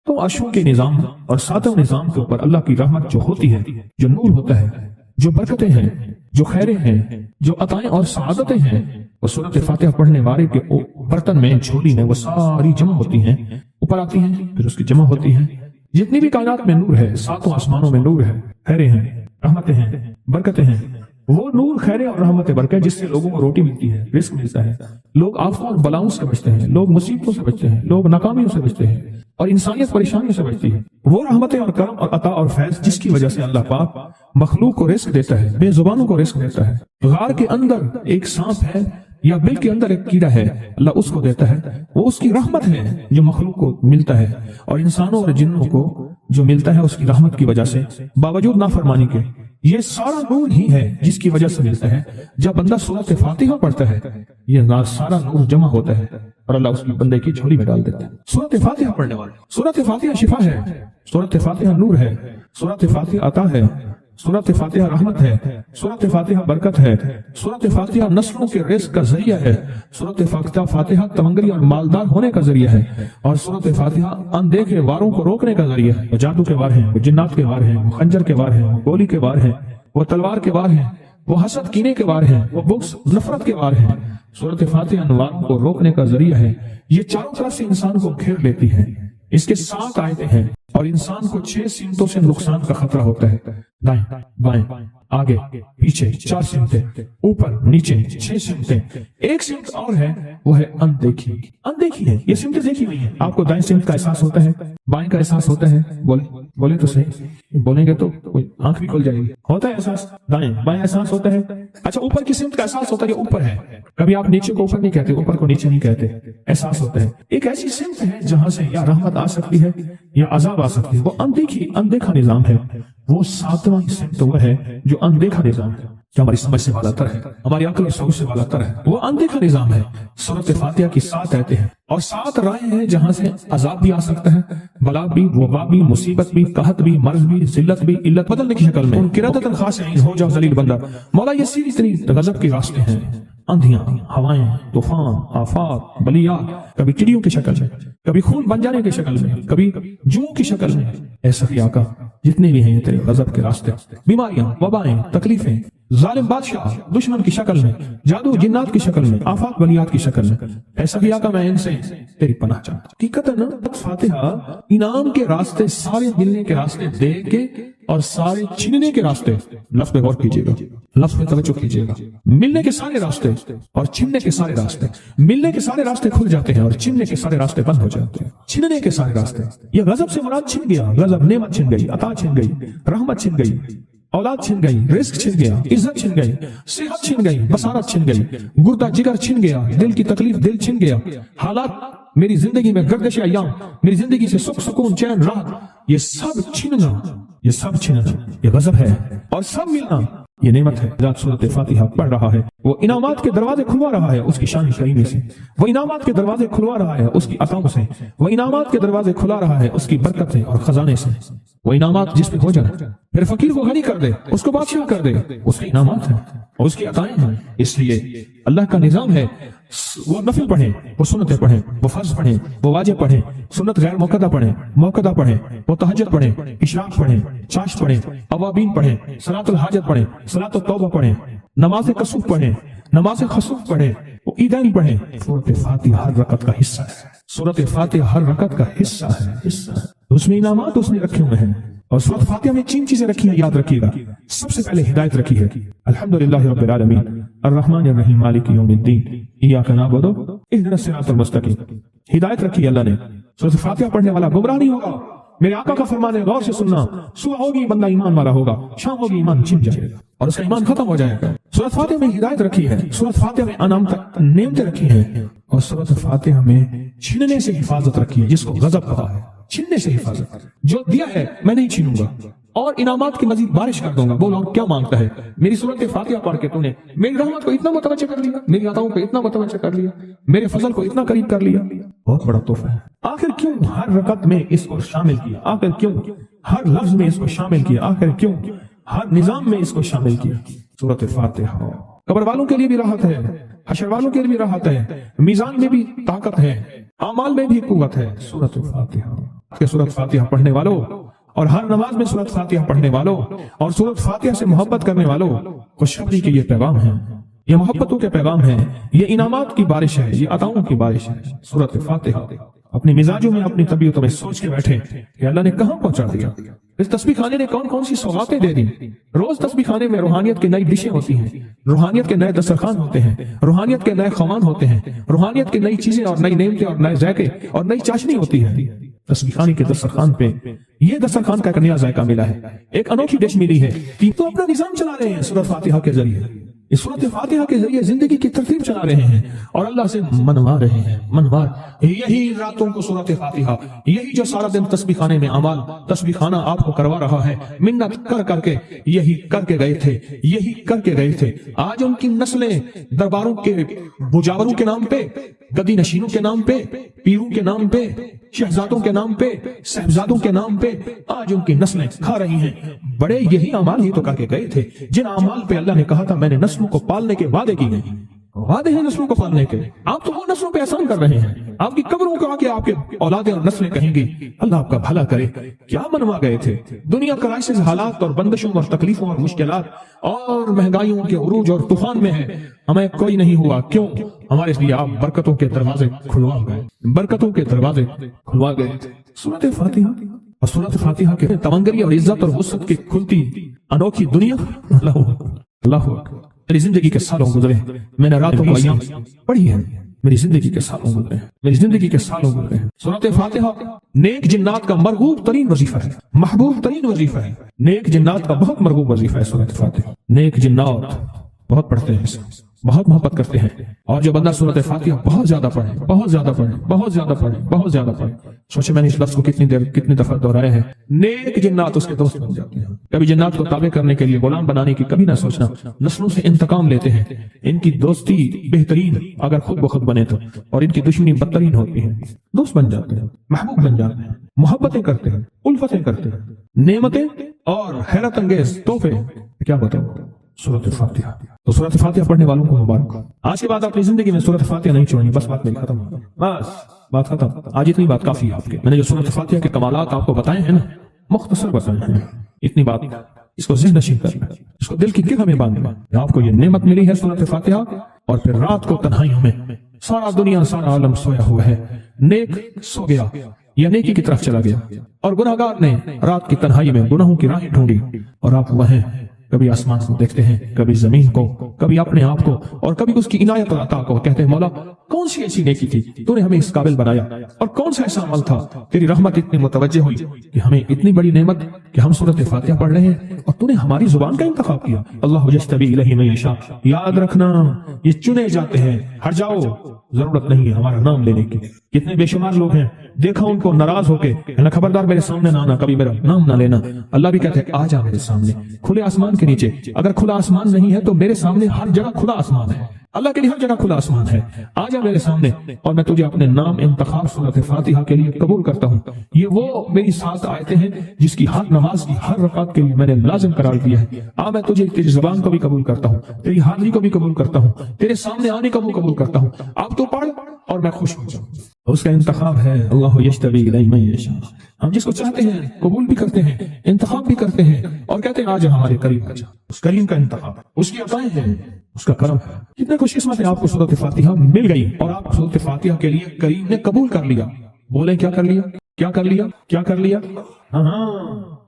تو عرشوں کے نظام اور ساتوں نظام کے اوپر اللہ کی رحمت جو ہوتی ہے، جو نور ہوتا ہے، جو برکتیں ہیں، جو خیریں ہیں، جو عطائیں اور سعادتیں ہیں، وہ سورۃ فاتحہ پڑھنے والے کے برتن میں، جھولی میں وہ ساری جمع ہوتی ہیں، اوپر آتی ہیں، پھر اس کی جمع ہوتی ہیں۔ جتنی بھی کائنات میں نور ہے، ساتوں آسمانوں میں نور ہے، خیریں ہیں، رحمتیں ہیں، برکتیں ہیں، وہ نور، خیریں اور رحمت برکت جس سے لوگوں کو روٹی ملتی ہے، رزق ملتا ہے، لوگ آفتوں اور بلاؤں سے بچتے ہیں، لوگ مصیبتوں سے بچتے ہیں، لوگ ناکامیوں سے بچتے ہیں، اور انسانیت پریشانیوں سے بچتی ہے۔ وہ رحمتیں اور کرم اور عطا اور فیض جس کی وجہ سے اللہ پاک مخلوق کو رزق دیتا ہے، بے زبانوں کو رزق دیتا ہے۔ غار کے اندر ایک سانپ ہے یا بل کے اندر ایک کیڑا ہے، اللہ اس کو دیتا ہے، وہ اس کی رحمت ہے جو مخلوق کو ملتا ہے، اور انسانوں اور جنوں کو جو ملتا ہے اس کی رحمت کی وجہ سے، باوجود نافرمانی کے۔ یہ سارا نور ہی ہے جس کی وجہ سے ملتا ہے۔ جب بندہ سورۃ فاتحہ پڑھتا ہے، یہ سارا نور جمع ہوتا ہے اور اللہ اس کی بندے کی جھولی میں ڈال دیتا ہے۔ سورۃ فاتحہ پڑھنے والے، سورۃ فاتحہ شفا ہے، سورۃ فاتحہ نور ہے، سورۃ فاتحہ عطا ہے، سورۃ فاتحہ رحمت ہے، سورۃ فاتحہ برکت ہے، سورۃ فاتحہ نسلوں کے رزق کا ذریعہ ہے، سورۃ فاتحہ تمنگری اور مالدار ہونے کا ذریعہ ہے، اور سورۃ فاتحہ اندیکھے واروں کو روکنے کا ذریعہ ہے۔ وہ جادو کے وار ہیں، وہ جنات کے وار ہیں، وہ خنجر کے وار ہیں، وہ گولی کے وار ہیں، وہ تلوار کے وار ہیں، وہ حسد کینے کے وار ہیں، وہ بغض نفرت کے وار ہیں۔ سورۃ فاتحہ ان واروں کو روکنے کا ذریعہ ہے۔ یہ چاروں طرف سے انسان کو گھیر لیتی ہے۔ اس کے 7 آیتیں ہیں اور انسان کو 6 سمتوں سے نقصان کا خطرہ ہوتا ہے، دائیں بائیں آگے پیچھے 4 سمتیں، اوپر نیچے 6 سمتیں۔ ایک سمت اور ہے، وہ ہے اندیکھی۔ اندیکھی ہے، یہ سمتیں دیکھی ہوئی ہیں۔ آپ کو دائیں سمت کا احساس ہوتا ہے، بائیں کا احساس ہوتا ہے، بولے تو صحیح، بولیں گے تو آنکھ بھی کھل جائے گی۔ ہوتا ہے احساس، دائیں بائیں احساس ہوتا ہے۔ اچھا، اوپر کی سمت کا احساس ہوتا ہے، یہ اوپر ہے۔ کبھی آپ نیچے کو اوپر نہیں کہتے، اوپر کو نیچے نہیں کہتے، احساس ہوتا ہے۔ ایک ایسی سمت ہے جہاں سے یا رحمت آ سکتی ہے یا عذاب آ سکتی ہے، وہ اندیکھا نظام ہے۔ وہ 7واں سمت وہ ہے جو اندیکھا نظام ہے، جو ہماری سمجھ سے بالا تر ہے، ہماری عقل اور سوچ سے بالا تر ہے۔ وہ اندیکھا نظام ہے۔ سورۃ فاتحہ کی 7 آیتیں ہیں اور 7 راہیں ہیں جہاں سے عذاب بھی آ سکتا ہے، بلا بھی، وبا بھی، مصیبت بھی، قحط بھی، مرض بھی، ذلت بھی، علت بدلنے کی شکل میں۔ قرادۃ خاسئین، ہو جاؤ ذلیل بندہ۔ مولا یہ سیدھی ترین غضب کے راستے ہیں، اندھیاں، ہوائیں، طوفان، آفات، بلیات، کبھی چڑیوں کی شکل میں، کبھی خون بن جانے کی شکل میں، کبھی جوں کی شکل میں۔ اے سخی آقا، جتنے بھی ہیں تیرے غضب کے راستے، بیماریاں، وبائیں، تکلیفیں، ظالم بادشاہ دشمن کی شکل میں، جادو جنات کی شکل میں، آفات بلیات کی شکل میں، اے سخی آقا میں ان سے تیری پناہ چاہتا ہوں۔ حقیقتاً فاتحہ انعام کے راستے، سارے ملنے کے راستے دے کے اور سارے چھیننے کے راستے، لفظ پہ غور کیجیے گا، لفظ پہ توجہ کیجیے گا۔ ملنے کے سارے راستے اور چھیننے کے سارے راستے، ملنے کے سارے راستے کھل جاتے ہیں اور چھیننے کے سارے راستے بند ہو جاتے ہیں۔ چھیننے کے سارے راستے، یہ غضب سے مراد چھن گیا، غضب نعمت چھن گئی، عطا چھن گئی، رحمت چھن گئی، اولاد چھن گئی، رزق چھن گیا، عزت چھن گئی، صحت چھن گئی، بصارت چھن گئی، گردہ جگر چھن گیا، دل کی تکلیف دل چھن گیا، حالات میری زندگی میں گردش ایام، میری زندگی سے سکھ سکون چین راحت، یہ سب چھننا، یہ سب چھننا یہ غضب ہے، اور سب ملنا یہ نعمت ہے۔ ذات سورۃ فاتحہ پڑھ رہا ہے، وہ انعامات کے دروازے کھلوا رہا ہے اس کی شان کریمی سے، وہ انعامات کے دروازے کھلوا رہا ہے اس کی عطاؤں سے، وہ انعامات کے دروازے کھلا رہا ہے اس کی برکت سے اور خزانے سے۔ وہ انعامات جس پہ ہو جائے، پھر فقیر کو غنی کر دے، اس کو بادشاہ کر دے، اس کے انعامات ہیں اور اس کی عطائیں ہیں۔ اس لیے اللہ کا نظام ہے، وہ نفل پڑھیں، وہ سنتیں پڑھیں، وہ فرض پڑھیں، وہ واجب پڑھیں، سنت غیر موقدہ پڑھیں، موقدہ پڑھیں، وہ تہجد پڑھیں، اشراق پڑھیں، چاشت پڑھیں، اوابین پڑھیں، صلاۃ الحاجت پڑھیں، صلاۃ التوبہ پڑھیں، نماز کسوف پڑھیں، نماز خسوف پڑھیں، وہ عیدین پڑھیں۔ سورۃ فاتحہ ہر رکعت کا حصہ ہے، سورۃ فاتحہ ہر رکعت کا حصہ ہے، اس میں انعامات اس نے رکھے ہوئے ہیں۔ اور سورۃ فاتحہ میں 3 چیزیں رکھی ہیں، یاد رکھیے گا۔ سب سے پہلے ہدایت رکھی ہے، الحمدللہ رب العالمین الرحمن الرحیم مالک یوم الدین ایاک نعبد اہدنا الصراط المستقیم۔ ہدایت رکھی ہے اللہ نے۔ سورۃ فاتحہ پڑھنے والا گمراہ نہیں ہوگا، میرے آقا کا فرمان ہے، غور سے سننا۔ صبح ہوگی بندہ ایمان والا ہوگا، شام ہوگی ایمان چھن جائے گا اور اس کا ایمان ختم ہو جائے گا۔ سورۃ فاتحہ میں ہدایت رکھی ہے، سورۃ فاتحہ میں نعمتیں رکھی ہیں، اور سورۃ فاتحہ میں چھیننے سے حفاظت رکھی ہے، جس کو غضب کہا ہے، چھیننے سے حفاظت۔ جو دیا ہے میں نہیں چھینوں گا اور انعامات کی مزید بارش کر دوں گا۔ بولو کیا مانگتا ہے؟ میری سورۃ فاتحہ پڑھ کے تو نے میری رحمت کو اتنا متوجہ کر لیا، میری عطاؤں کو اتنا متوجہ کر لیا، میرے فضل کو اتنا قریب کر لیا، بہت بڑا تحفہ ہے۔ آخر کیوں ہر رکعت میں اس کو شامل کیا؟ آخر کیوں ہر لفظ میں اس کو شامل کیا؟ آخر کیوں ہر نظام میں اس کو شامل کیا؟ سورۃ فاتحہ قبر والوں کے لیے بھی راحت ہے، حشر والوں کے لیے بھی راحت ہے، میزان میں بھی طاقت ہے، اعمال میں بھی قوت ہے۔ سورۃ فاتحہ کہ سورۃ فاتحہ پڑھنے والوں اور ہر نماز میں سورۃ فاتحہ پڑھنے والوں اور سورۃ فاتحہ سے محبت کرنے والوں، خوشخبری کے یہ پیغام ہے، یہ محبتوں کے پیغام ہے، یہ انعامات کی بارش ہے، یہ عطاؤں کی بارش ہے۔ سورۃ فاتحہ اپنی مزاجوں میں، اپنی طبیعتوں میں سوچ کے بیٹھے کہ اللہ نے کہاں پہنچا دیا، اس تسبیح خانے نے کون کون سی سوغاتیں دے دی۔ روز تسبیح خانے میں روحانیت کی نئی ڈشیں ہوتی ہیں، روحانیت کے نئے دسترخوان ہوتے ہیں، روحانیت کے نئے خوان ہوتے ہیں، روحانیت کی نئی چیزیں اور نئی نعمتیں اور نئے ذائقے اور نئی چاشنی ہوتی ہے۔ تسبیح خانے کے دسترخوان پہ یہ دسترخوان کا ایک نیا ذائقہ ملا ہے، ایک انوکھی ڈش ملی ہے، تو اپنا نظام چلا رہے ہیں سورۃ فاتحہ کے ذریعے، اس سورۃ فاتحہ کے ذریعے زندگی کی ترتیب چلا رہے ہیں اور اللہ سے منوا رہے ہیں، منوا۔ یہی راتوں کو سورۃ فاتحہ، یہی جو سارا دن تسبیح خانے میں اعمال تسبیح خانہ آپ کو کروا رہا ہے، منت کر کر کے یہی کر کے گئے تھے، یہی کر کے گئے تھے۔ آج ان کی نسلیں درباروں کے مجاوروں کے نام پہ، گدی نشینوں کے نام پہ، پیروں کے نام پہ، شہزادوں کے نام پہ، صاحبزادوں کے نام پہ آج ان کی نسلیں کھا رہی ہیں۔ بڑے یہی اعمال ہی تو کر کے گئے تھے جن اعمال پہ اللہ نے کہا تھا میں نے نسلوں کو پالنے کے وعدے کیے ہیں، وعدے ہیں نسلوں کو پالنے کے۔ آپ تو وہ نسلوں پہ احسان کر رہے ہیں، آپ کی قبروں کو آ کے آپ کے اولادیں اور نسلیں کہیں گی اللہ آپ کا بھلا کرے۔ کیا منوا گئے تھے؟ دنیا کرائسس، حالات اور بندشوں اور تکلیفوں اور مشکلات اور مہنگائیوں کے عروج اور طوفان میں ہے، ہمیں کوئی نہیں ہوا، کیوں؟ ہمارے لیے آپ برکتوں کے دروازے کھلوا گئے، برکتوں کے دروازے کھلوا گئے۔ سورۃ فاتحہ اور سورۃ فاتحہ کے تمنگری اور عزت اور وسعت کی کھلتی انوکھی دنیا، اللہ اللہ اکبر۔ میری زندگی کے سالوں گزرے، میں نے راتوں کو ایام پڑھی ہے، میری زندگی کے سالوں گزرے ہیں، میری زندگی کے سالوں گزرے ہیں۔ سورۃ فاتحہ نیک جنات کا مرغوب ترین وظیفہ ہے، محبوب ترین وظیفہ ہے، نیک جنات کا بہت مرغوب وظیفہ ہے سورۃ فاتحہ۔ نیک جنات بہت پڑھتے ہیں، بہت محبت کرتے ہیں، اور جو بندہ سورۃ فاتحہ بہت زیادہ پڑھے، بہت زیادہ پڑھے، بہت زیادہ پڑھے، بہت زیادہ پڑھے، سوچے میں نے اس لفظ کو کتنی دفعہ دہرایا ہے، نیک جنات اس کے دوست بن جاتے ہیں۔ کبھی جنات کو تابع کرنے کے لیے، غلام بنانے کی کبھی نہ سوچنا، نسلوں سے انتقام لیتے ہیں، ان کی دوستی بہترین اگر خود بخود بنے تو، اور ان کی دشمنی بدترین ہوتی ہے۔ دوست بن جاتے ہیں، محبوب بن جاتے ہیں، محبتیں کرتے ہیں، الفتیں کرتے ہیں، نعمتیں اور حیرت انگیز تحفے، کیا بتاؤ سورۃ فاتحہ۔ تو سورۃ فاتحہ پڑھنے والوں کو مبارک۔ آج کے بعد اپنی زندگی میں سورۃ فاتحہ نہیں چھوڑنی، بس بات میری ختم، بس بات ختم۔ آج اتنی بات کافی ہے آپ کے، میں نے جو سورۃ فاتحہ کے کمالات آپ کو بتائے ہیں نا، مختصر بتائے ہیں، اتنی بات اس کو ذہن نشین کرنا، اس کو دل کی گرہ میں باندھنا۔ آپ کو یہ نعمت ملی ہے سورۃ فاتحہ، اور پھر رات کو تنہائیوں میں سارا دنیا سارا عالم سویا ہوا ہے، نیک سو گیا یا نیکی کی طرف چلا گیا، اور گناہگار نے رات کی تنہائی میں گناہوں کی راہیں ڈھونڈی، اور آپ وہیں کبھی آسمان کو دیکھتے ہیں، کبھی زمین کو، کبھی اپنے آپ کو، اور کبھی اس کی عنایت اور عطا کو، کہتے ہیں مولا کون سی ایسی نیکی تھی تو نے ہمیں اس قابل بنایا، اور کون سا ایسا عمل تھا تیری رحمت اتنی متوجہ ہوئی کہ ہمیں اتنی بڑی نعمت کہ ہم سورۃ فاتحہ پڑھ رہے ہیں اور تو نے ہماری زبان کا انتخاب کیا۔ اللہ یجتبی الیہ من یشاء، یاد رکھنا یہ چنے جاتے ہیں، ہٹ جاؤ، ضرورت نہیں ہے ہمارا نام لینے کی۔ کتنے بے شمار لوگ ہیں، دیکھا ان کو ناراض ہو کے، خبردار میرے سامنے نہ آنا، کبھی میرا نام نہ لینا۔ اللہ بھی کہتے ہیں آ جا میرے سامنے، کھلے آسمان کے نیچے۔ اگر کھلا آسمان نہیں ہے تو میرے سامنے ہر جگہ کھلا آسمان ہے، اللہ کے لیے ہر جگہ کھلا آسمان ہے، آ جا میرے سامنے، اور میں تجھے اپنے نام انتخاب سورۃ فاتحہ کے لیے قبول کرتا ہوں۔ یہ وہ میری 7 آیتیں ہیں جس کی ہر نماز کی ہر رکعت کے لیے میں نے لازم قرار دیا ہے۔ میں تجھے تیری زبان کو بھی قبول کرتا ہوں، تیری حاضری کو بھی قبول کرتا ہوں، تیرے سامنے آنے کو بھی قبول کرتا ہوں۔ اب تو پڑھ اور میں خوش ہو جاؤں۔ اس کا انتخاب ہے اللہ یجتبی الیہ من یشاء۔ ہم جس کو چاہتے ہیں قبول بھی کرتے ہیں، انتخاب بھی کرتے ہیں، اور کہتے ہیں آج ہمارے قریب آ جا۔ اس کریم کا انتخاب، اس کی عطائیں ہیں، اس کا کرم ہے۔ کتنے خوش قسمت ہیں آپ کو سورۃ فاتحہ مل گئی اور آپ سورۃ فاتحہ کے لیے کریم نے قبول کر لیا۔ بولے کیا کر لیا، کیا کر لیا، کیا کر لیا؟ ہاں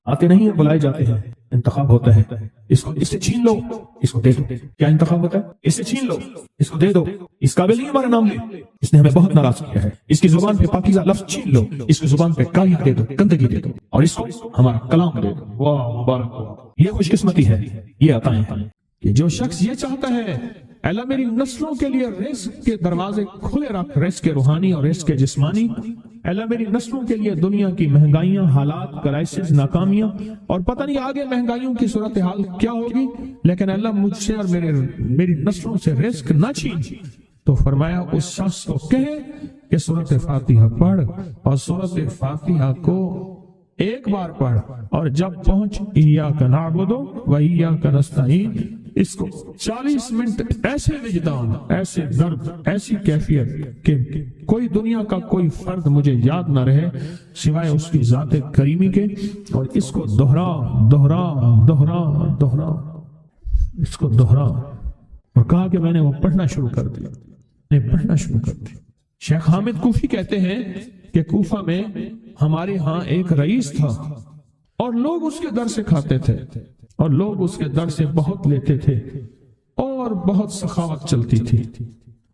آتے نہیں ہیں، بلائے جاتے ہیں۔ انتخاب ہوتا ہے، اس سے چھین لو، اس کو دے دو۔ کیا انتخاب ہوتا ہے؟ اس سے چھین لو، اس کو دے دو۔ اس قابل نہیں ہمارا نام لے، اس نے ہمیں بہت ناراض کیا ہے۔ اس کی زبان پہ پاکیزہ لفظ چھین لو، اس کی زبان پہ کالیاں دے دو، گندگی دے دو، اور اس کو ہمارا کلام دے دو۔ واہ مبارک ہو، یہ خوش قسمتی ہے، یہ عطائیں ہیں کہ جو شخص یہ چاہتا ہے اللہ میری نسلوں کے لیے رزق کے دروازے کھلے رکھ، رزق کے روحانی اور رزق کے جسمانی، اللہ میری نسلوں کے لیے دنیا کی مہنگائیاں، حالات، کرائسس، ناکامیاں، اور پتہ نہیں آگے مہنگائیوں کی صورتحال کیا ہوگی، لیکن اللہ مجھ سے اور میری نسلوں سے رزق نہ چھین۔ تو فرمایا اس شخص کو کہے کہ سورۃ فاتحہ پڑھ، اور سورۃ فاتحہ کو ایک بار پڑھ، اور جب پہنچ ایاک نعبد و ایاک نستعین، اس کو 40 منٹ ایسے وجدان، ایسے درد، ایسی کیفیت کہ کوئی دنیا کا کوئی فرد مجھے یاد نہ رہے سوائے اس کی ذات کریمی کے، اور اس کو دوہرا دوہرا دوہرا دوہرا، اس کو دوہرا، اور کہا کہ میں نے وہ پڑھنا شروع کر دیا، پڑھنا شروع کر دیا۔ شیخ حامد کوفی کہتے ہیں کہ کوفہ میں ہمارے ہاں ایک رئیس تھا اور لوگ اس کے در سے کھاتے تھے اور لوگ اس کے در سے بہت لیتے تھے اور بہت سخاوت چلتی تھی،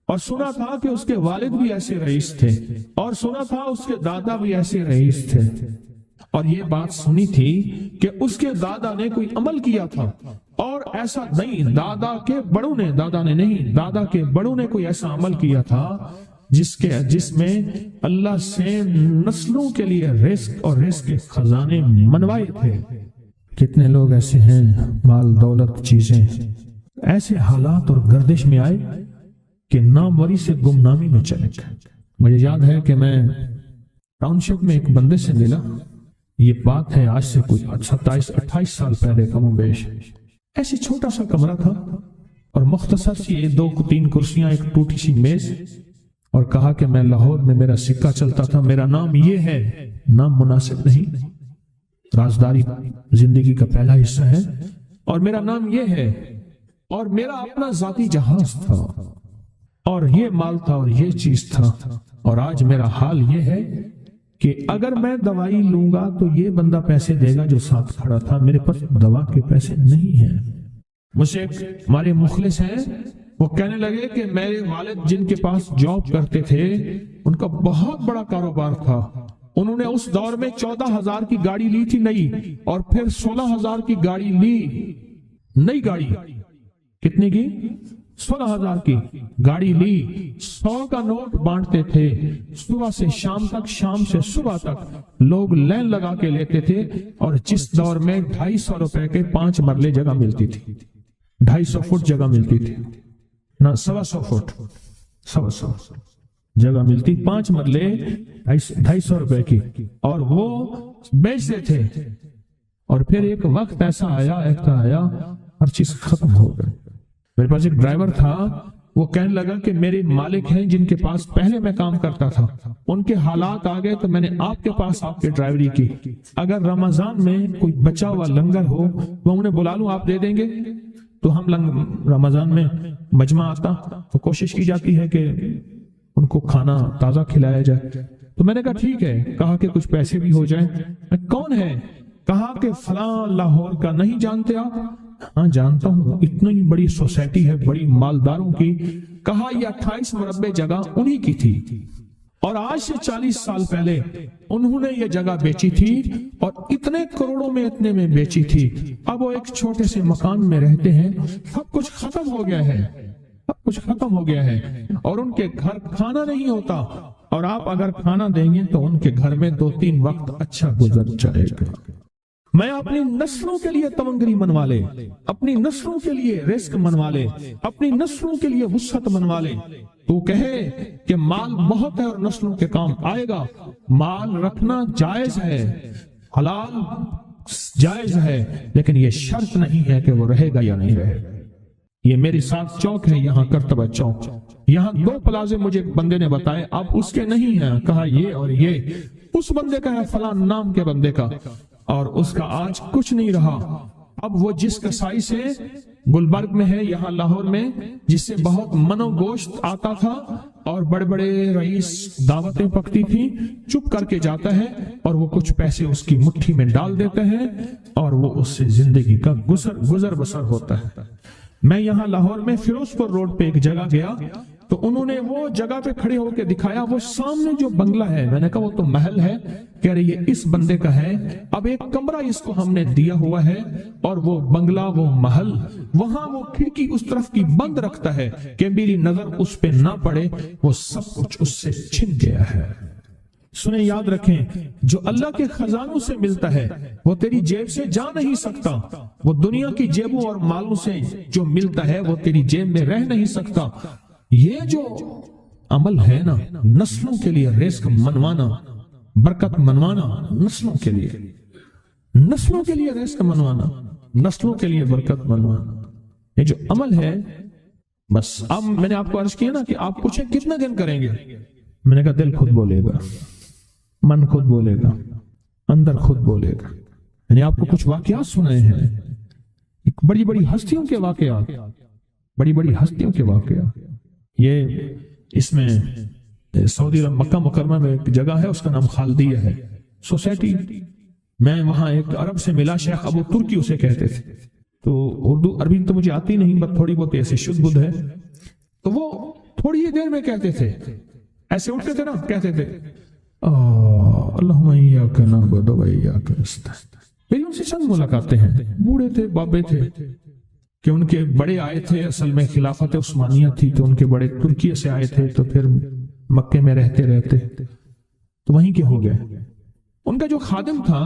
اور سنا تھا کہ اس کے والد بھی ایسے رئیس تھے اور سنا تھا اس کے دادا بھی ایسے رئیس تھے، اور یہ بات سنی تھی کہ اس کے دادا نے کوئی عمل کیا تھا، اور ایسا نہیں، دادا کے بڑوں نے کوئی ایسا عمل کیا تھا جس میں اللہ سے نسلوں کے لیے رزق اور رزق کے خزانے منوائے تھے۔ کتنے لوگ ایسے ہیں، مال دولت چیزیں ایسے حالات اور گردش میں آئے کہ ناموری سے گمنامی میں چلے گئے۔ مجھے یاد ہے کہ میں ٹاؤن شپ میں ایک بندے سے ملا، یہ بات ہے آج سے کوئی 27-28 سال پہلے کم و بیش، ایسی چھوٹا سا کمرہ تھا اور مختصر سی 2-3 کرسیاں، ایک ٹوٹی سی میز، اور کہا کہ میں لاہور میں میرا سکہ چلتا تھا، میرا نام یہ ہے، نام مناسب نہیں، رازداری زندگی کا پہلا حصہ ہے، اور میرا نام یہ ہے، اور میرا اپنا ذاتی جہاز تھا اور یہ مال تھا اور یہ چیز تھا، اور آج میرا حال یہ ہے کہ اگر میں دوائی لوں گا تو یہ بندہ پیسے دے گا جو ساتھ کھڑا تھا، میرے پاس دوا کے پیسے نہیں ہیں۔ مجھ سے ہمارے مخلص ہیں، وہ کہنے لگے کہ میرے والد جن کے پاس جاب کرتے تھے ان کا بہت بڑا کاروبار تھا، انہوں نے اس دور میں 14,000 کی گاڑی لی تھی نئی، اور پھر 16,000 کی گاڑی لی، نئی گاڑی، کتنے کی؟ 16,000 کی گاڑی لی، 100 کا نوٹ بانٹتے تھے، صبح سے شام تک، شام سے صبح تک لوگ لین لگا کے لیتے تھے، اور جس دور میں 250 روپے کے 5 مرلے جگہ ملتی تھی، 250 فٹ جگہ ملتی تھی، نہ 125 فٹ، 125 جگہ ملتی، 5 مرلے 250 روپے کی، اور وہ بیچتے تھے۔ اور پھر ایک وقت ایسا آیا ہر چیز ختم ہو گئی۔ میرے پاس ایک ڈرائیور تھا، وہ کہنے لگا کہ میرے مالک ہیں جن کے پاس پہلے میں کام کرتا تھا، ان کے حالات آ گئے تو میں نے آپ کے پاس آپ کے ڈرائیوری کی، اگر رمضان میں کوئی بچا ہوا لنگر ہو وہ انہیں بلا لوں، آپ دے دیں گے؟ تو ہم رمضان میں مجمع آتا تو کوشش کی جاتی ہے کہ ان کو کھانا تازہ کھلایا جائے، تو میں نے کہا ٹھیک ہے، کہا کہ کچھ پیسے بھی ہو جائیں۔ کون ہے؟ کہا کہ فلاں لاہور کا، نہیں جانتے آپ؟ ہاں جانتا ہوں، اتنی بڑی سوسائٹی ہے، بڑی مالداروں کی۔ کہا یہ 28 مربع جگہ انہی کی تھی، اور آج سے 40 سال پہلے انہوں نے یہ جگہ بیچی تھی، اور اتنے کروڑوں میں اتنے میں بیچی تھی، اب وہ ایک چھوٹے سے مکان میں رہتے ہیں، سب کچھ ختم ہو گیا ہے، سب کچھ ختم ہو گیا ہے، اور ان کے گھر کھانا نہیں ہوتا، اور آپ اگر کھانا دیں گے تو ان کے گھر میں 2-3 وقت اچھا گزر جائے گا۔ میں اپنی نسلوں کے لیے تمنگری منوا لے، اپنی نسلوں کے لیے رزق منوا لے، اپنی نسلوں کے لیے وسعت منوا لے۔ تو کہے کہ مال بہت ہے اور نسلوں کے کام آئے گا، مال رکھنا جائز ہے، حلال جائز ہے، لیکن یہ شرط نہیں ہے کہ وہ رہے گا یا نہیں رہے گا۔ یہ میری ساتھ چوک ہے، یہاں کرتبہ چوک، یہاں 2 پلازے مجھے بندے نے بتائے، اب اس کے نہیں ہیں، کہا یہ اور یہ اس بندے کا ہے، فلاں نام کے بندے کا، اور اس کا آج کچھ نہیں رہا۔ اب وہ جس کسائی سے گلبرگ میں ہے، یہاں لاہور میں، جس سے بہت منو گوشت آتا تھا اور بڑے بڑے رئیس دعوتیں پکتی تھی، چپ کر کے جاتا ہے اور وہ کچھ پیسے اس کی مٹھی میں ڈال دیتے ہیں اور وہ اس سے زندگی کا گزر بسر ہوتا ہے۔ میں یہاں لاہور میں فیروز پور روڈ پہ ایک جگہ گیا تو انہوں نے وہ جگہ پہ کھڑے ہو کے دکھایا، وہ سامنے جو بنگلہ ہے، میں نے کہا وہ تو محل ہے، کہہ رہے یہ اس بندے کا ہے، اب ایک کمرہ اس کو ہم نے دیا ہوا ہے، اور وہ بنگلہ، وہ محل، وہاں وہ کھڑکی اس طرف کی بند رکھتا ہے کہ میری نظر اس پہ نہ پڑے، وہ سب کچھ اس سے چھن گیا ہے۔ سنیں، یاد رکھیں، جو اللہ کے خزانوں سے ملتا ہے وہ تیری جیب سے جا نہیں سکتا، وہ دنیا کی جیبوں اور مالوں سے جو ملتا ہے وہ تیری جیب میں رہ نہیں سکتا۔ یہ جو عمل ہے نا، نسلوں کے لیے رزق منوانا، برکت منوانا، نسلوں کے لیے رزق منوانا، نسلوں کے لیے برکت منوانا، یہ جو عمل ہے، بس اب میں نے آپ کو عرض کیا نا کہ آپ پوچھیں کتنا دن کریں گے، میں نے کہا دل خود بولے گا، من خود بولے گا، اندر خود بولے گا۔ میں نے آپ کو کچھ واقعات سنائے ہیں، بڑی بڑی ہستیوں کے واقعات، بڑی بڑی ہستیوں کے واقعات۔ یہ اس میں سعودی عرب مکہ مکرمہ میں ایک جگہ ہے، اس کا نام خالدیہ ہے سوسائٹی۔ میں وہاں ایک عرب سے ملا، شیخ ابو ترکی اسے کہتے تھے، تو اردو عربی تو مجھے آتی نہیں، بس تھوڑی بہت ایسے شدھ بدھ ہے، تو وہ تھوڑی ہی دیر میں کہتے تھے، ایسے اٹھتے تھے نا، کہتے تھے اللہم ایاک نعبد و ایاک نستعین۔ میری ان سے چند ملاقاتیں ہیں، بوڑھے تھے، بابے تھے، کہ ان کے بڑے آئے تھے، اصل میں خلافت عثمانیہ تھی تو ان کے بڑے ترکیہ سے آئے تھے، تو پھر مکے میں رہتے رہتے تو وہیں کے ہو گئے۔ ان کا جو خادم تھا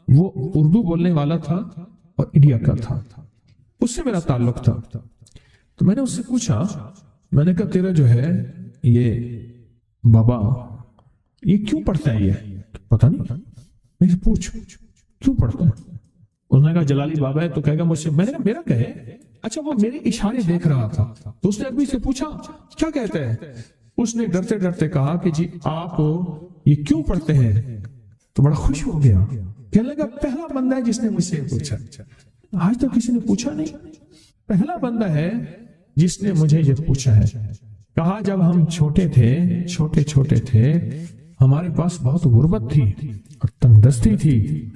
وہ اردو بولنے والا تھا اور انڈیا کا تھا، اس سے میرا تعلق تھا۔ تو میں نے اس سے پوچھا، میں نے کہا تیرا جو ہے یہ بابا یہ کیوں پڑھتا ہے؟ یہ پتہ نہیں، میں سے پوچھ کیوں پڑھتا ہے؟ اس نے کہا جلالی بابا ہے تو کہے گا مجھ سے۔ میں نے کہا میرا کہے؟ اچھا وہ میرے اشارے دیکھ رہا تھا، تو اس نے ابھی سے پوچھا کیا کہتا ہے؟ اس نے ڈرتے ڈرتے کہا کہ جی آپ یہ کیوں پڑھتے ہیں؟ تو بڑا خوش ہو گیا، کہنے لگا پہلا بندہ ہے جس نے مجھ سے پوچھا، آج تو کسی نے پوچھا نہیں، پہلا بندہ ہے جس نے مجھے یہ پوچھا ہے۔ کہا جب ہم چھوٹے تھے ہمارے پاس بہت غربت تھی اور تنگ دستی تھی،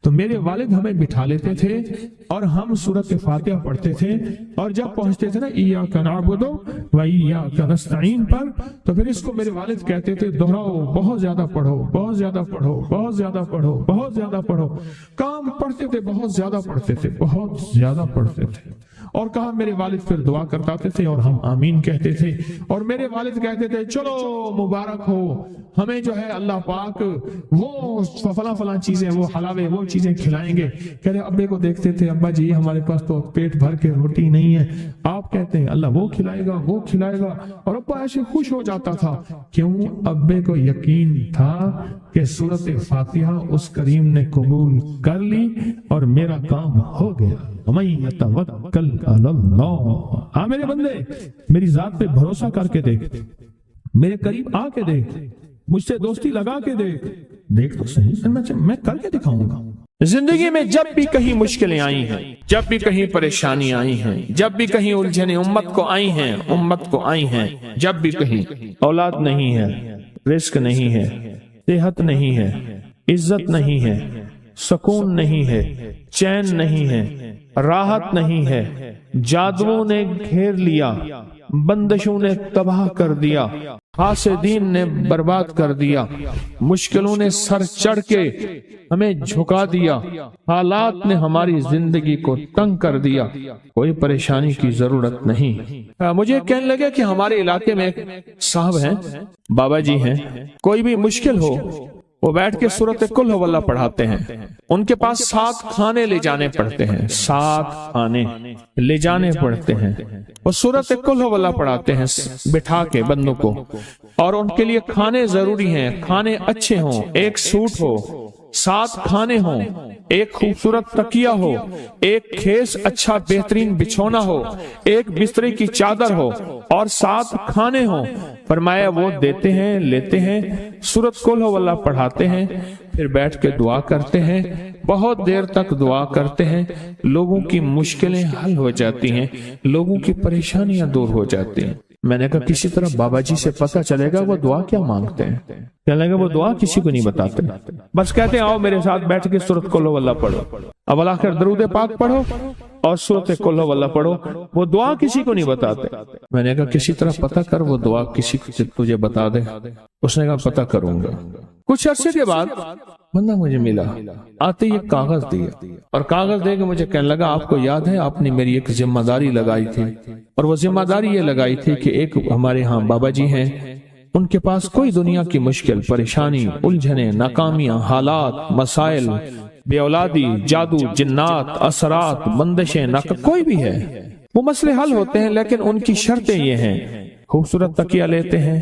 تو میرے والد ہمیں بٹھا لیتے تھے اور ہم سورۃ فاتحہ پڑھتے تھے، اور جب پہنچتے تھے نا ایاک نعبد و ایاک نستعین پر، تو پھر اس کو میرے والد کہتے تھے دہراؤ، بہت زیادہ پڑھو، بہت زیادہ پڑھو، بہت زیادہ پڑھو، بہت زیادہ پڑھو۔ کام پڑھتے تھے، بہت زیادہ پڑھتے تھے، بہت زیادہ پڑھتے تھے۔ اور کہا میرے والد پھر دعا کرتے تھے اور ہم آمین کہتے تھے، اور میرے والد کہتے تھے چلو مبارک ہو، ہمیں جو ہے اللہ پاک وہ فلاں فلاں چیزیں، وہ حلاوے، وہ چیزیں کھلائیں گے۔ کہہ رہے ابے کو دیکھتے تھے، ابا جی ہمارے پاس تو پیٹ بھر کے روٹی نہیں ہے، آپ کہتے ہیں اللہ وہ کھلائے گا، وہ کھلائے گا، اور ابا ایسے خوش ہو جاتا تھا۔ کیوں؟ ابے کو یقین تھا کہ سورۃ فاتحہ اس کریم نے قبول کر لی اور میرا کام ہو گیا۔ وَمَن يَتَوَكَّلْ عَلَى اللَّهِ۔ ہاں میرے بندے، میری ذات پہ بھروسہ کر کے دیکھ، میرے قریب آ کے دیکھ، مجھ سے دوستی لگا کے دیکھ تو صحیح، میں کر کے دکھاؤں گا۔ زندگی میں جب بھی کہیں مشکلیں آئی ہیں، جب بھی کہیں پریشانی آئی ہیں، جب بھی کہیں الجھنیں امت کو آئی ہیں، جب بھی کہیں اولاد نہیں ہے، رزق نہیں ہے، صحت نہیں ہے، عزت نہیں ہے، سکون نہیں ہے، چین نہیں ہے، راحت نہیں ہے، جادوؤں نے گھیر لیا، بندشوں نے تباہ کر دیا، حاسدین نے برباد کر دیا، مشکلوں نے سر چڑھ کے ہمیں جھکا دیا، حالات نے ہماری زندگی کو تنگ کر دیا۔ کوئی پریشانی کی ضرورت نہیں۔ مجھے کہنے لگے کہ ہمارے علاقے میں ایک صاحب ہیں، بابا جی ہیں، کوئی بھی مشکل ہو وہ بیٹھ کے سورۃ قل ہو اللہ پڑھاتے ہیں۔ ان کے پاس 7 کھانے لے جانے پڑتے ہیں، 7 کھانے لے جانے پڑتے ہیں، وہ سورۃ قل ہو اللہ پڑھاتے ہیں بٹھا کے بندوں کو، اور ان کے لیے کھانے ضروری ہیں، کھانے اچھے ہوں، ایک سوٹ ہو، 7 کھانے ہوں، ایک خوبصورت تکیہ ہو، ایک کھیس اچھا بہترین بچھونا ہو، ایک بسترے کی چادر ہو، اور 7 کھانے ہوں۔ فرمایا وہ دیتے ہیں، لیتے ہیں، سورۃ قل ہو اللہ پڑھاتے ہیں، پھر بیٹھ کے دعا کرتے ہیں، بہت دیر تک دعا کرتے ہیں، لوگوں کی مشکلیں حل ہو جاتی ہیں، لوگوں کی پریشانیاں دور ہو جاتی ہیں۔ میں نے کہا کسی طرح بابا جی سے پتہ چلے گا وہ دعا کیا مانگتے ہیں۔ کہنے لگا وہ دعا کسی کو نہیں بتاتے، بس کہتے ہیں آؤ میرے ساتھ بیٹھ کے سورۃ قل ہو اللہ پڑھو، اول آخر درود پاک پڑھو اور سورۃ قل ہو اللہ پڑھو، وہ دعا کسی کو نہیں بتاتے۔ میں نے کہا کسی طرح پتہ کر وہ دعا کسی کو تجھے بتا دے۔ اس نے کہا پتہ کروں گا۔ کچھ عرصے کے بعد بندہ مجھے ملا، آتے ہی ایک کاغذ دیا، اور کاغذ دے کے مجھے کہنے لگا آپ کو یاد ہے آپ نے میری ایک ذمہ داری لگائی تھی، اور وہ ذمہ داری یہ لگائی تھی کہ ایک ہمارے ہاں بابا جی ہیں، ان کے پاس کوئی دنیا کی مشکل، پریشانی، الجھنیں، ناکامیاں، حالات، مسائل، بے اولادی، جادو، جنات، اثرات، بندشیں، کوئی بھی ہے، وہ مسئلے حل ہوتے ہیں، لیکن ان کی شرطیں یہ ہیں، خوبصورت تکیہ لیتے ہیں،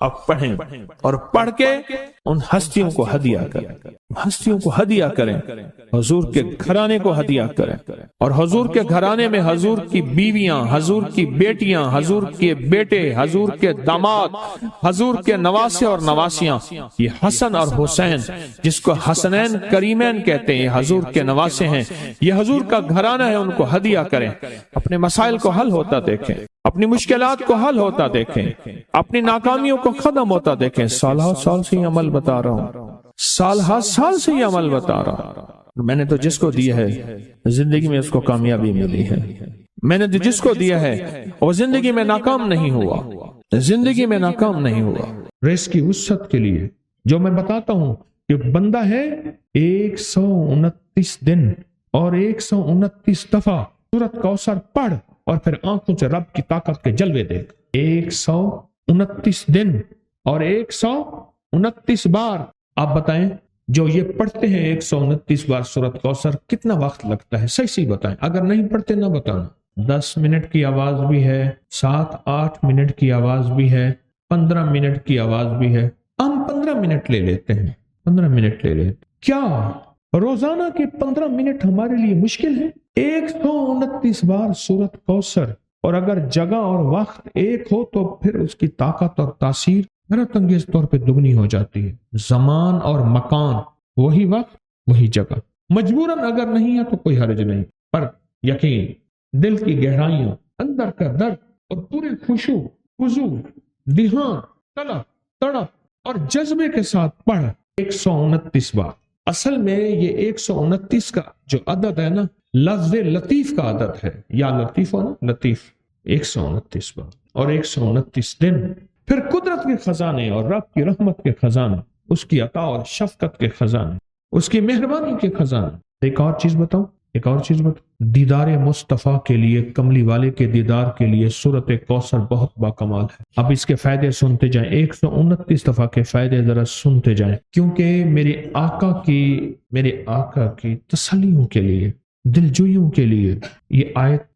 آپ پڑھیں اور پڑھ کے ان ہستیوں کو ہدیہ کریں، ہستیوں کو ہدیہ کریں، حضور کے گھرانے کو ہدیہ کریں، اور حضور کے گھرانے میں حضور کی بیویاں، حضور کی بیٹیاں، حضور کے بیٹے، حضور کے داماد، حضور کے نواسے اور نواسیاں، یہ حسن اور حسین جس کو حسنین کریمین کہتے ہیں، یہ حضور کے نواسے ہیں، یہ حضور کا گھرانہ ہے، ان کو ہدیہ کریں، اپنے مسائل کو حل ہوتا دیکھیں، اپنی مشکلات کو حل ہوتا دیکھیں، اپنی ناکامیوں کو ختم ہوتا دیکھیں۔ سال ہر سال سے یہ عمل بتا رہا ہوں، سال ہر سال سے یہ عمل بتا رہا ہوں۔ میں نے تو جس کو دیا ہے زندگی میں اس کو کامیابی ملی ہے، میں نے جس کو دیا ہے وہ زندگی میں ناکام نہیں ہوا، زندگی میں ناکام نہیں ہوا۔ ریس کی وسعت کے لیے جو میں بتاتا ہوں کہ بندہ ہے 129 دن اور 129 دفعہ سورۃ کوثر پڑھ اور پھر آنکھوں سے رب کی طاقت کے جلوے دیکھ۔ 129 دن اور 129 بار آپ بتائیں، جو یہ پڑھتے ہیں 129 بار سورۃ کوثر، کتنا وقت لگتا ہے؟ صحیح بتائیں، اگر نہیں پڑھتے نہ بتانا۔ 10 منٹ کی آواز بھی ہے، 7-8 منٹ کی آواز بھی ہے، 15 منٹ کی آواز بھی ہے۔ ہم 15 منٹ لے لیتے ہیں، 15 منٹ لے لیتے۔ کیا روزانہ کے 15 منٹ ہمارے لیے مشکل ہے؟ 129 بار سورۃ کوثر، اور اگر جگہ اور وقت ایک ہو تو پھر اس کی طاقت اور تاثیر حیرت انگیز طور پہ دگنی ہو جاتی ہے۔ زمان اور مکان، وہی وقت وہی جگہ، مجبوراً اگر نہیں ہے تو کوئی حرج نہیں، پر یقین، دل کی گہرائیاں، اندر کا درد اور پورے خشوع، خضوع، دھیان، طلب، تڑپ اور جذبے کے ساتھ پڑھ 129 بار۔ اصل میں یہ 129 کا جو عدد ہے نا، لفظ لطیف کا عدد ہے، یا لطیف ہو نا، لطیف، 129 بار اور 129 دن۔ پھر قدرت کے خزانے اور رب کی رحمت کے خزانے، اس کی عطا اور شفقت کے خزانے، اس کی مہربانی کے خزانے۔ ایک اور چیز بتاؤں، دیدار مصطفیٰ کے لیے، کملی والے کے دیدار کے لیے سورۃ کوثر بہت باکمال ہے۔ اب اس کے فائدے سنتے جائیں، 129 دفعہ کے فائدے ذرا سنتے جائیں، کیونکہ میرے آقا کی تسلیوں کے لیے، دلجوئیوں کے لیے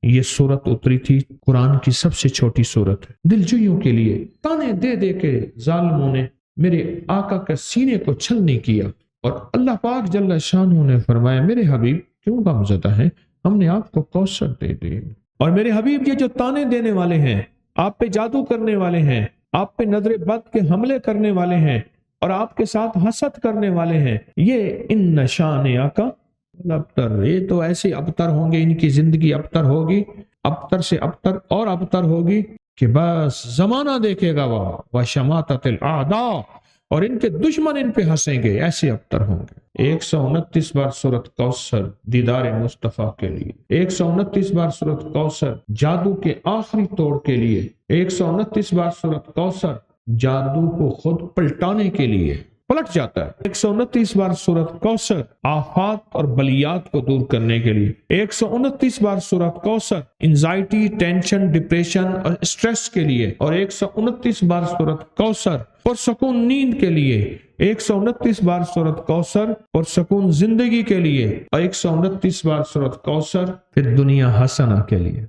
یہ سورت اتری تھی۔ قرآن کی سب سے چھوٹی سورت ہے۔ دلجوئیوں کے لیے تانے دے دے کے ظالموں نے میرے آقا کے سینے کو چھلنی کیا، اور اللہ پاک جل شانہ نے فرمایا، میرے حبیب کیوں غمزدہ ہیں، ہم نے آپ کو کوثر دے دی۔ اور میرے حبیب، یہ جو تانے دینے والے ہیں، آپ پہ جادو کرنے والے ہیں، آپ پہ نظر بد کے حملے کرنے والے ہیں، اور آپ کے ساتھ حسد کرنے والے ہیں، یہ ان نشان آقا ابتر، یہ تو ایسے ابتر ہوں گے، ان کی زندگی ابتر ہوگی، ابتر سے ابتر اور ابتر ہوگی کہ بس زمانہ دیکھے گا وہ شماتت الاعداء، اور ان کے دشمن ان پہ ہنسیں گے، ایسے ابتر ہوں گے۔ 129 بار سورۃ کوثر دیدار مصطفیٰ کے لیے، 129 بار سورۃ کوثر جادو کے آخری توڑ کے لیے، 129 بار سورۃ کوثر جادو کو خود پلٹانے کے لیے، پلٹ جاتا ہے۔ 129 بار سورۃ کوثر آفات اور بلیات کو دور کرنے کے لیے، 129 بار سورۃ کوثر انزائٹی، ٹینشن، ڈپریشن اور اسٹریس کے لیے، اور 129 بار سورۃ کوثر پرسکون نیند کے لیے، 129 بار سورۃ کوثر پرسکون زندگی کے لیے، اور 129 بار سورۃ کوثر پھر دنیا حسنہ کے لیے۔